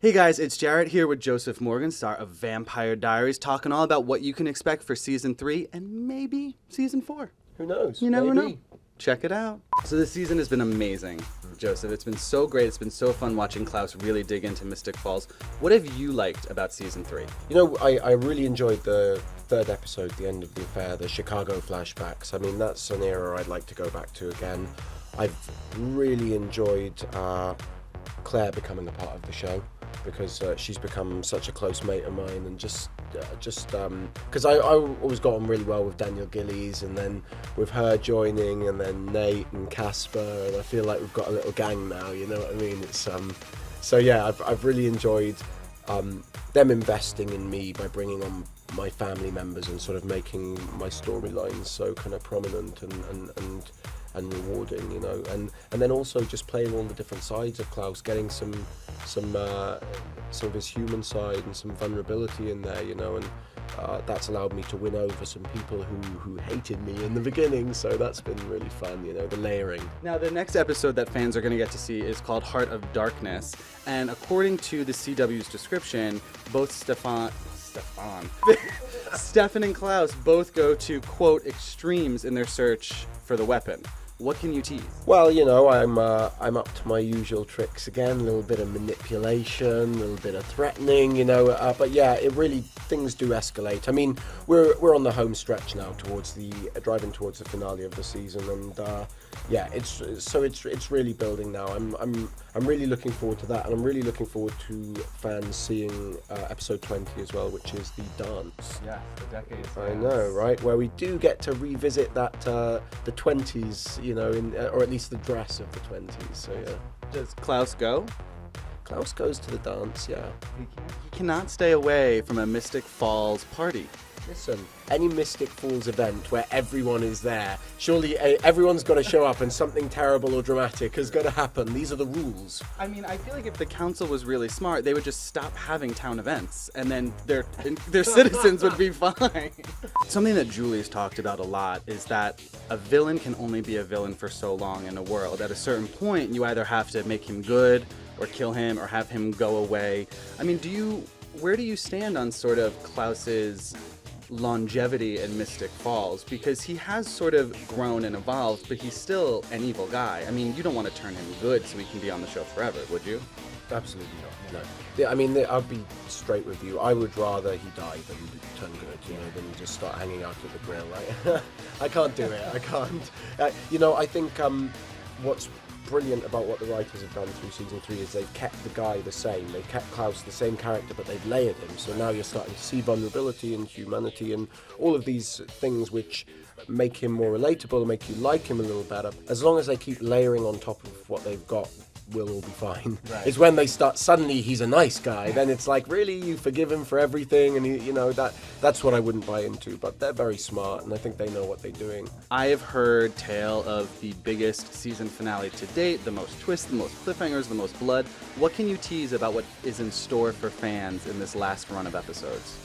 Hey guys, it's Jarrett here with Joseph Morgan, star of Vampire Diaries, talking all about what you can expect for Season 3 and maybe Season 4. Who knows? You never Maybe. know. Check it out. So this season has been amazing, Joseph. It's been so great. It's been so fun watching Klaus really dig into Mystic Falls. What have you liked about Season 3? You know, I really enjoyed the third episode, The End of the Affair, the Chicago flashbacks. I mean, that's an era I'd like to go back to again. I've really enjoyed Claire becoming a part of the show, because she's become such a close mate of mine, and just because I always got on really well with Daniel Gillies, and then with her joining, and then Nate and Casper, and I feel like we've got a little gang now, you know what I mean? It's so yeah, I've really enjoyed them investing in me by bringing on my family members and sort of making my storylines so kind of prominent and rewarding, you know, and then also just playing all the different sides of Klaus, getting some of his human side and some vulnerability in there, you know, and that's allowed me to win over some people who hated me in the beginning, so that's been really fun, you know, the layering. Now, the next episode that fans are going to get to see is called Heart of Darkness, and according to the CW's description, both Stefan and Klaus both go to, quote, extremes in their search for the weapon. What can you tease? Well, you know, I'm up to my usual tricks again, a little bit of manipulation, a little bit of threatening, you know, but yeah, things do escalate. I mean, we're on the home stretch now driving towards the finale of the season, and yeah, it's really building now. I'm really looking forward to that, and I'm really looking forward to fans seeing episode 20 as well, which is the dance. Yeah, the decades. I know, right? Where we do get to revisit that the 20s, you know, or at least the dress of the 20s. So yeah. Does Klaus go? Klaus goes to the dance, yeah. He cannot stay away from a Mystic Falls party. Listen, any Mystic Falls event where everyone is there, surely everyone's got to show up and something terrible or dramatic is going to happen. These are the rules. I mean, I feel like if the council was really smart, they would just stop having town events, and then their citizens would be fine. Something that Julie's talked about a lot is that a villain can only be a villain for so long in a world. At a certain point, you either have to make him good, or kill him, or have him go away. I mean, where do you stand on sort of Klaus's longevity in Mystic Falls? Because he has sort of grown and evolved, but he's still an evil guy. I mean, you don't want to turn him good so he can be on the show forever, would you? Absolutely not, no. Yeah, I mean, I'll be straight with you. I would rather he die than turn good, you know, than just start hanging out at the grill. Like, I can't do it, I can't. You know, I think what's brilliant about what the writers have done through season 3 is they've kept the guy the same. They've kept Klaus the same character, but they've layered him. So now you're starting to see vulnerability and humanity and all of these things which make him more relatable, make you like him a little better. As long as they keep layering on top of what they've got, we'll all be fine. Right. It's when they start, suddenly he's a nice guy, then it's like, really, you forgive him for everything, and you know, that's what I wouldn't buy into, but they're very smart, and I think they know what they're doing. I have heard tale of the biggest season finale to date, the most twists, the most cliffhangers, the most blood. What can you tease about what is in store for fans in this last run of episodes?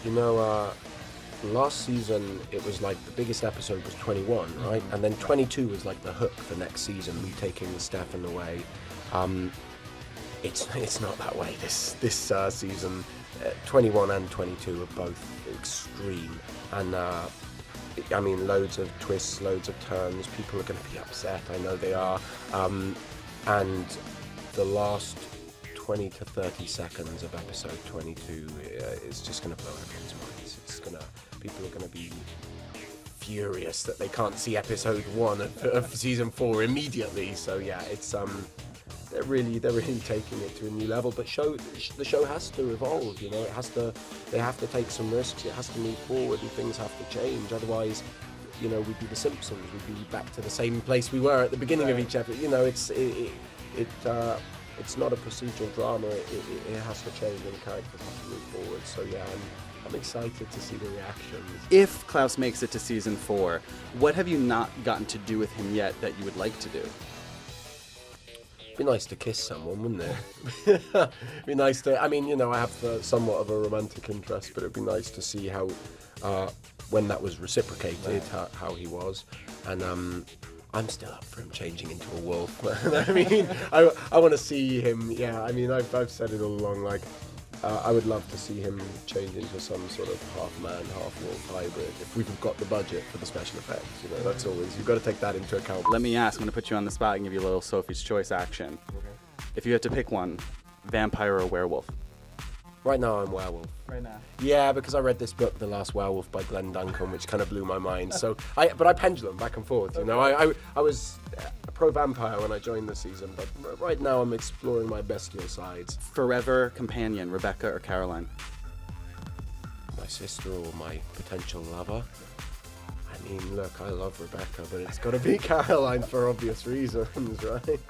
You know, last season, it was like the biggest episode was 21, right? And then 22 was like the hook for next season, me taking Stefan away. It's not that way this season. 21 and 22 are both extreme, and I mean, loads of twists, loads of turns. People are going to be upset. I know they are. And the last 20 to 30 seconds of episode 22 is just going to blow everyone's minds. People are going to be furious that they can't see episode 1 of season 4 immediately. So yeah, it's they're really taking it to a new level. But the show has to evolve. You know, they have to take some risks. It has to move forward, and things have to change. Otherwise, you know, we'd be the Simpsons. We'd be back to the same place we were at the beginning of each episode. You know, it's not a procedural drama. It has to change, and characters have to move forward. So yeah, I'm excited to see the reactions. If Klaus makes it to season 4, what have you not gotten to do with him yet that you would like to do? It'd be nice to kiss someone, wouldn't it? It'd be nice to, I mean, you know, I have somewhat of a romantic interest, but it'd be nice to see how, when that was reciprocated, how he was. And I'm still up for him changing into a wolf. I mean, I want to see him. Yeah, I mean, I've said it all along. Like, I would love to see him change into some sort of half man, half wolf hybrid if we've got the budget for the special effects. You know, that's always, you've got to take that into account. Let me ask. I'm gonna put you on the spot and give you a little Sophie's Choice action. Okay. If you had to pick one, vampire or werewolf? Right now, I'm werewolf. Right now. Yeah, because I read this book, The Last Werewolf by Glenn Duncan, which kind of blew my mind. So, but I pendulum back and forth. You know, I was pro vampire when I joined the season, but right now I'm exploring my bestial sides. Forever companion, Rebecca or Caroline? My sister or my potential lover? I mean, look, I love Rebecca, but it's got to be Caroline for obvious reasons, right?